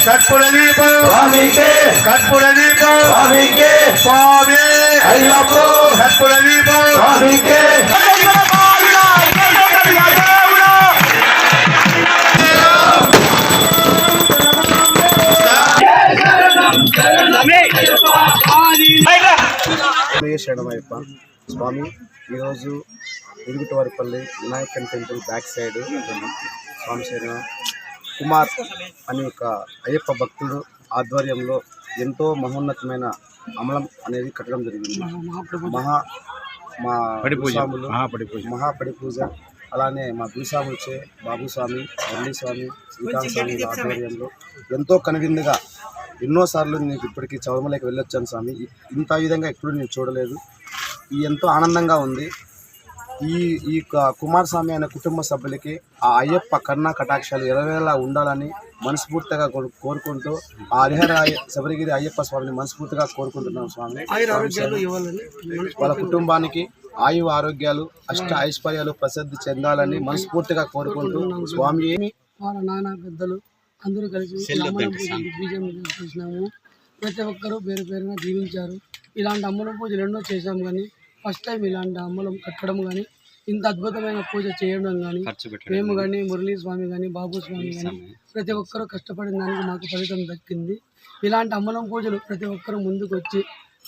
కర్పూర దీపం కర్పూర దీపం స్వామి అయ్యప్ప కర్పూర దీపం శరణమయ్యప్ప స్వామి. ఈరోజు ఇరుగుటవారిపల్లి వినాయకన్ టెంపుల్ బ్యాక్ సైడ్ స్వామి శరణ కుమార్ అనే ఒక అయ్యప్ప భక్తుడు ఆధ్వర్యంలో ఎంతో మహోన్నతమైన అమలం అనేది కట్టడం జరిగింది. మహాపడి పూజ, అలానే మా గురుస్వాములచే బాబుస్వామి, మురళీస్వామి, శ్రీకాంత్ స్వామి ఆధ్వర్యంలో ఎంతో కనువిందుగా ఎన్నోసార్లు నేను ఇప్పటికీ చౌరమలకి వెళ్ళొచ్చాను స్వామి. ఇంత విధంగా ఎప్పుడు నేను చూడలేదు. ఎంతో ఆనందంగా ఉంది. ఈ కుమారస్వామి అనే కుటుంబ సభ్యులకి ఆ అయ్యప్ప కరుణా కటాక్షాలు ఎలవేలా ఉండాలని మనస్ఫూర్తిగా కోరుకుంటూ ఆ హరిహర శబరిగిరి అయ్యప్ప స్వామిని మనస్ఫూర్తిగా కోరుకుంటున్నాం స్వామి. వాళ్ళ కుటుంబానికి ఆయు ఆరోగ్యాలు అష్ట ఐశ్వర్యాలు ప్రసిద్ధి చెందాలని మనస్ఫూర్తిగా కోరుకుంటూ స్వామి. వాళ్ళ నాన్న పెద్దలు అందరూ కలిసి బీజం చేసినాము. ప్రతి ఒక్కరూ పేరు పేరుగా జీవించారు. ఇలాంటి అమ్మలం పూజలు ఎన్నో చేశాం, కానీ ఫస్ట్ టైం ఇలాంటి అమ్మలం కట్టడం కానీ, ఇంత అద్భుతమైన పూజ చేయడం కానీ, మేము కానీ, మురళీ స్వామి కానీ, బాబు స్వామి కానీ ప్రతి ఒక్కరూ కష్టపడిన దానికి మాకు ఫలితం దక్కింది. ఇలాంటి అమ్మలం పూజలు ప్రతి ఒక్కరూ ముందుకు వచ్చి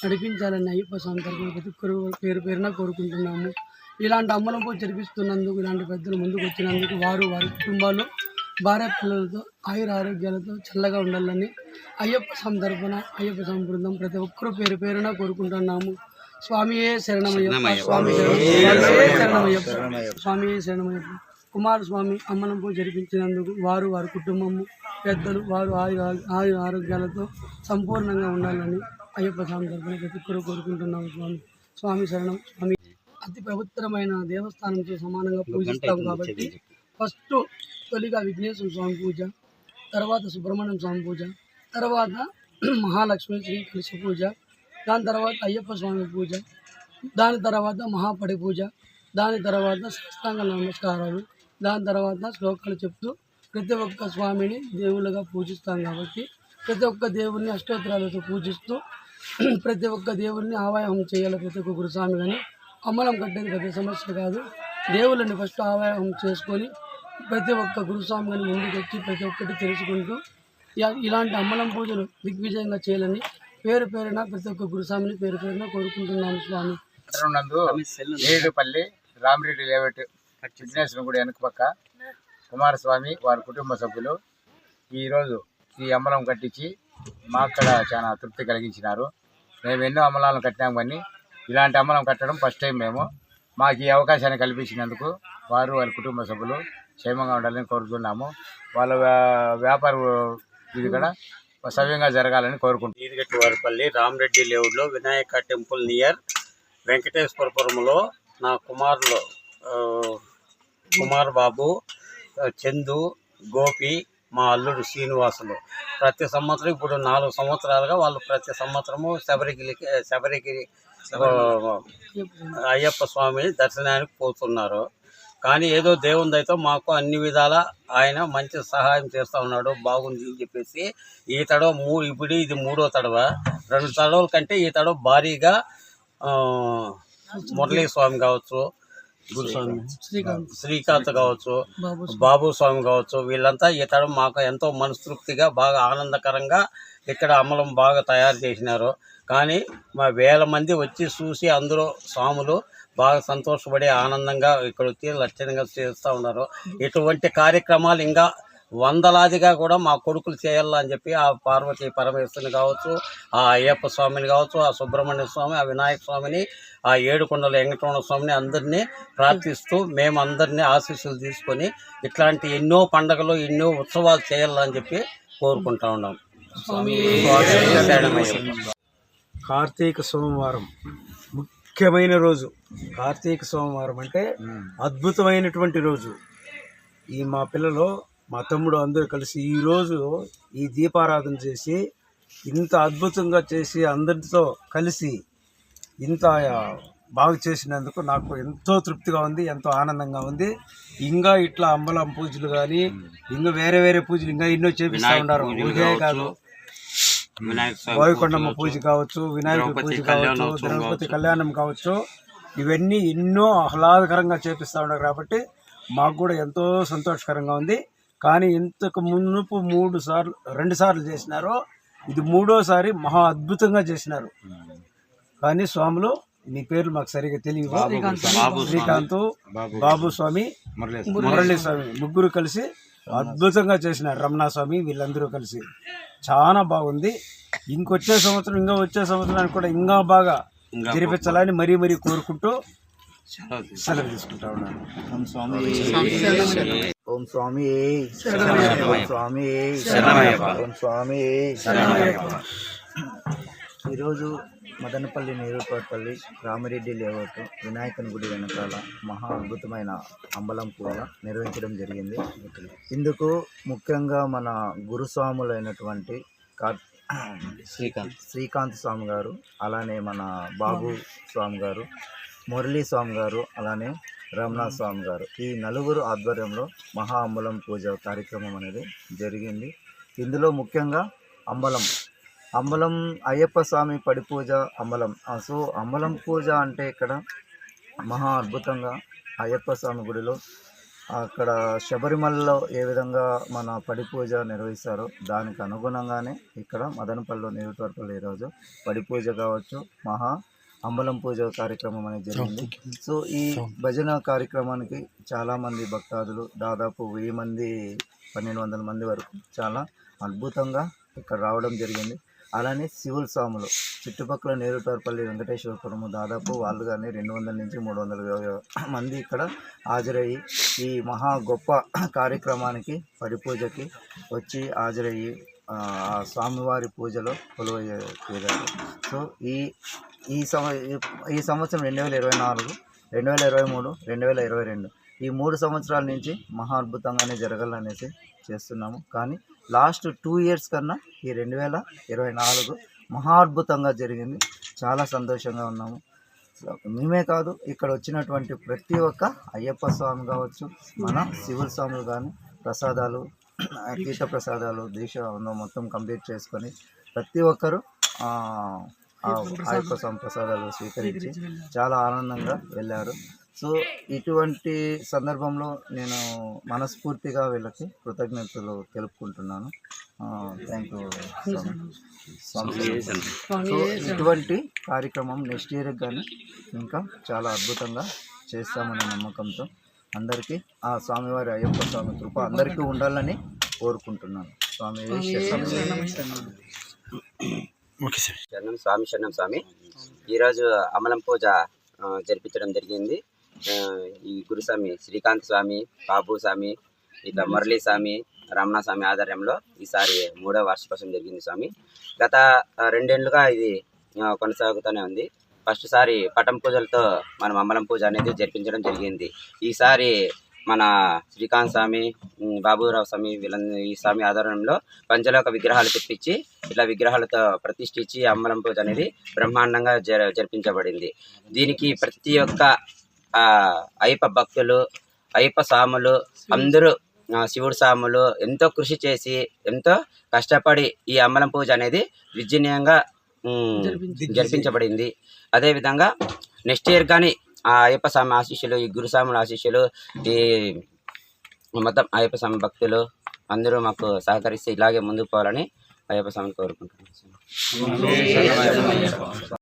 నడిపించాలని అయ్యప్ప స్వామి తరఫున ప్రతి ఒక్కరు పేరు పేరున కోరుకుంటున్నాము. ఇలాంటి అమ్మలం పూజ జరిపిస్తున్నందుకు, ఇలాంటి పెద్దలు ముందుకు వచ్చినందుకు వారి కుటుంబాలు భార్య పిల్లలతో ఆయుర ఆరోగ్యాలతో చల్లగా ఉండాలని అయ్యప్ప స్వామి తరఫున అయ్యప్ప స్వామి బృందం ప్రతి ఒక్కరూ పేరు పేరున కోరుకుంటున్నాము. స్వామియే శరణమయ్యప్ప, స్వామి శరణమయ్యప్ప, స్వామియే శరణమయ్యప్ప. కుమారస్వామి అమ్మలం పూజ జరిపించినందుకు వారి కుటుంబము పెద్దలు వారు ఆయు ఆరోగ్యాలతో సంపూర్ణంగా ఉండాలని అయ్యప్ప స్వామి తరఫున ప్రతి ఒక్కరూ కోరుకుంటున్నాము. స్వామి శరణం. స్వామి అతి పవిత్రమైన దేవస్థానంతో సమానంగా పూజిస్తాం కాబట్టి ఫస్ట్ తొలిగా విఘ్నేశ్వర స్వామి పూజ, తర్వాత సుబ్రహ్మణ్యం స్వామి పూజ, తర్వాత మహాలక్ష్మి శ్రీ కలశ పూజ, దాని తర్వాత అయ్యప్ప స్వామి పూజ, దాని తర్వాత మహాపడి పూజ, దాని తర్వాత సాష్టాంగ నమస్కారాలు, దాని తర్వాత శ్లోకాలు చెప్తూ ప్రతి ఒక్క స్వామిని దేవుళ్ళుగా పూజిస్తాం కాబట్టి ప్రతి ఒక్క దేవుడిని అష్టోత్తరాలతో పూజిస్తూ ప్రతి ఒక్క దేవుడిని ఆవాహనం చేయాలి. ప్రతి ఒక్క గురుస్వామి కానీ అమ్మలం కట్టేది పెద్ద సమస్య కాదు. దేవుళ్ళని ఫస్ట్ ఆవాహనం చేసుకొని ప్రతి ఒక్క గురుస్వామి కానీ ముందుకు వచ్చి ప్రతి ఒక్కటి తెలుసుకుంటూ ఇలాంటి అమ్మలం పూజలు దిగ్విజయంగా చేయాలని పేరు పేరున ప్రతి ఒక్క గురుస్వామిని పేరు పేరున కోరుకుంటున్నాము. స్వామి ఏడుపల్లి రామిరెడ్డి లేవట్ విఘ్నేశ్వర గుడి వెనుక పక్క కుమారస్వామి వారి కుటుంబ సభ్యులు ఈరోజు ఈ అమ్మలం కట్టించి మాక్కడ చాలా తృప్తి కలిగించినారు. మేము ఎన్నో అమ్మలాలను కట్టినాము, కానీ ఇలాంటి అమ్మలం కట్టడం ఫస్ట్ టైం. మాకు ఈ అవకాశాన్ని కల్పించినందుకు వారి కుటుంబ సభ్యులు క్షేమంగా ఉండాలని కోరుతున్నాము. వాళ్ళ వ్యాపార ఇది కూడా సవ్యంగా జరగాలని కోరుకుంటున్నాం. ఈదిగట్టివారిపల్లి రామిరెడ్డి లేవుడ్లో వినాయక టెంపుల్ నియర్ వెంకటేశ్వరపురంలో నా కుమారులు కుమార్ బాబు, చందు, గోపి, మా అల్లుడు శ్రీనివాసులు ప్రతి సంవత్సరం ఇప్పుడు 4 సంవత్సరాలుగా వాళ్ళు ప్రతి సంవత్సరము శబరిగిరి అయ్యప్ప స్వామి దర్శనానికి పోతున్నారు. కానీ ఏదో దేవుని దయతో మాకు అన్ని విధాల ఆయన మంచి సహాయం చేస్తూ ఉన్నాడు, బాగుంది అని చెప్పేసి ఈ తడవ ఇప్పుడు ఇది 3వ తడవ. 2 తడవల కంటే ఈ తడవ భారీగా మురళీ స్వామి కావచ్చు, గురుస్వామి శ్రీకాంత్ కావచ్చు, బాబు స్వామి కావచ్చు, వీళ్ళంతా ఈ తడవ మాకు ఎంతో మనస్తృప్తిగా బాగా ఆనందకరంగా ఇక్కడ అమలం బాగా తయారు చేసినారు. కానీ మా వేల మంది వచ్చి చూసి అందరూ స్వాములు బాగా సంతోషపడి ఆనందంగా ఇక్కడ వచ్చి లక్షణంగా చేస్తూ ఉన్నారు. ఇటువంటి కార్యక్రమాలు ఇంకా వందలాదిగా కూడా మా కొడుకులు చేయాలని చెప్పి ఆ పార్వతీ పరమేశ్వరుని కావచ్చు, ఆ అయ్యప్ప స్వామిని కావచ్చు, ఆ సుబ్రహ్మణ్య స్వామి, ఆ వినాయక స్వామిని, ఆ ఏడుకొండల వెంకటరమణ స్వామిని అందరినీ ప్రార్థిస్తూ మేమందరినీ ఆశీస్సులు తీసుకొని ఇట్లాంటి ఎన్నో పండుగలు ఎన్నో ఉత్సవాలు చేయాలని చెప్పి కోరుకుంటా ఉన్నాం. కార్తీక సోమవారం ముఖ్యమైన రోజు. కార్తీక సోమవారం అంటే అద్భుతమైనటువంటి రోజు. మా పిల్లలు మా తమ్ముడు అందరూ కలిసి ఈరోజు ఈ దీపారాధన చేసి ఇంత అద్భుతంగా చేసి అందరితో కలిసి ఇంత బాగు చేసినందుకు నాకు ఎంతో తృప్తిగా ఉంది, ఎంతో ఆనందంగా ఉంది. ఇంకా ఇట్లా అంబలం పూజలు కానీ ఇంకా వేరే వేరే పూజలు ఇంకా ఎన్నో చేపిస్తూ ఉన్నారు. పూజే కాదు, బోయకొండమ్మ పూజ కావచ్చు, వినాయకుడి పూజ కావచ్చు, ద్రౌపది కళ్యాణం కావచ్చు, ఇవన్నీ ఎన్నో ఆహ్లాదకరంగా చేపిస్తూ ఉన్నారు. కాబట్టి మాకు కూడా ఎంతో సంతోషకరంగా ఉంది. కానీ ఇంతకు మునుపు 2 సార్లు చేసినారు, ఇది 3వసారి మహా అద్భుతంగా చేసినారు. కానీ స్వాములు మీ పేర్లు మాకు సరిగా తెలియదు. శ్రీకాంత్, బాబు స్వామి, మురళీ స్వామి ముగ్గురు కలిసి అద్భుతంగా చేసినారు. రమణ స్వామి వీళ్ళందరూ కలిసి చాలా బాగుంది. వచ్చే సంవత్సరానికి కూడా ఇంకా బాగా జరిపించాలని మరీ మరీ కోరుకుంటూ సెలవు తీసుకుంటా ఉన్నాను. ఓం స్వామి ఓం స్వామి ఓం స్వామి. ఈరోజు మదనపల్లి నీరుపల్లి రామిరెడ్డి లేఅవుట్ వినాయకుని గుడి వెనకాల మహా అద్భుతమైన అంబలం పూజ నిర్వహించడం జరిగింది. ఇందుకు ముఖ్యంగా మన గురుస్వాములైనటువంటి శ్రీకాంత్ స్వామి గారు, అలానే మన బాబు స్వామి గారు, మురళీ స్వామి గారు, అలానే రమణ స్వామి గారు, ఈ నలుగురు ఆధ్వర్యంలో మహా అంబలం పూజ కార్యక్రమం అనేది జరిగింది. ఇందులో ముఖ్యంగా అంబలం అయ్యప్ప స్వామి పడి పూజ అంబలం. సో అంబలం పూజ అంటే ఇక్కడ మహా అద్భుతంగా అయ్యప్ప స్వామి గుడిలో అక్కడ శబరిమలలో ఏ విధంగా మన పడి పూజ నిర్వహిస్తారో దానికి అనుగుణంగానే ఇక్కడ మదనపల్లిలో నియోజకవర్గంలో ఈరోజు పడి పూజ కావచ్చు, మహా అంబలం పూజ కార్యక్రమం అనేది జరిగింది. సో ఈ భజన కార్యక్రమానికి చాలామంది భక్తాదులు దాదాపు 1000 మంది 1200 మంది వరకు చాలా అద్భుతంగా ఇక్కడ రావడం జరిగింది. అలానే శివుల స్వాములు చుట్టుపక్కల నేరుటార్పల్లి వెంకటేశ్వరపురము దాదాపు వాళ్ళు కానీ 200 నుంచి 300 మంది ఇక్కడ హాజరయ్యి ఈ మహా గొప్ప కార్యక్రమానికి పడి పూజకి వచ్చి హాజరయ్యి ఆ స్వామివారి పూజలో కొలువయ్యారు. సో ఈ సంవత్సరం 2024, 2023, 2022 ఈ 3 సంవత్సరాల నుంచి మహా అద్భుతంగానే జరగాలనేసి చేస్తున్నాము. కానీ లాస్ట్ 2 ఇయర్స్ కన్నా ఈ 2024 మహా అద్భుతంగా జరిగింది. చాలా సంతోషంగా ఉన్నాము. మేమే కాదు, ఇక్కడ వచ్చినటువంటి ప్రతి ఒక్క అయ్యప్ప స్వామి కావచ్చు, మన శివుల స్వాములు కానీ ప్రసాదాలు, తీర్థ ప్రసాదాలు దీక్ష మొత్తం కంప్లీట్ చేసుకొని ప్రతి ఒక్కరూ అయ్యప్ప స్వామి ప్రసాదాలు స్వీకరించి చాలా ఆనందంగా వెళ్ళారు. సో ఇటువంటి సందర్భంలో నేను మనస్ఫూర్తిగా వీళ్ళకి కృతజ్ఞతలు తెలుపుకుంటున్నాను. Thank you Swamy. సో ఇటువంటి కార్యక్రమం నెక్స్ట్ ఇయర్కి కానీ ఇంకా చాలా అద్భుతంగా చేస్తామనే నమ్మకంతో అందరికీ ఆ స్వామివారి అయ్యప్ప స్వామి కృప అందరికీ ఉండాలని కోరుకుంటున్నాను. స్వామి శరణం స్వామి. ఈరోజు అమలం పూజ జరిపించడం జరిగింది. ఈ గురుస్వామి శ్రీకాంత్ స్వామి, బాబు స్వామి, ఇట్లా మురళీ స్వామి, రమణ స్వామి ఆధ్వర్యంలో ఈసారి 3వ వార్షికోత్సవం జరిగింది స్వామి. గత 2 ఏళ్ళుగా ఇది కొనసాగుతూనే ఉంది. ఫస్ట్ సారి పటం పూజలతో మనం అమలం పూజ అనేది జరిపించడం జరిగింది. ఈసారి మన శ్రీకాంత్ స్వామి, బాబురావు స్వామి ఈ స్వామి ఆధ్వర్యంలో పంచలోక విగ్రహాలు తెప్పించి ఇట్లా విగ్రహాలతో ప్రతిష్ఠించి అమ్మలం పూజ అనేది బ్రహ్మాండంగా జరిపించబడింది. దీనికి ప్రతి ఒక్క అయ్యప్ప భక్తులు, అయ్యప్ప స్వాములు అందరూ, శివుడు స్వాములు ఎంతో కృషి చేసి ఎంతో కష్టపడి ఈ అమ్మలం పూజ అనేది విజయనీయంగా జరిపించబడింది. అదేవిధంగా నెక్స్ట్ ఇయర్ కానీ ఆ అయ్యప్ప స్వామి ఆశీస్సులు, ఈ గురుస్వాముల ఆశీస్సులు, ఈ మొత్తం అయ్యప్ప స్వామి భక్తులు అందరూ మాకు సహకరిస్తే ఇలాగే ముందుకు పోవాలని అయ్యప్ప స్వామిని కోరుకుంటున్నాను.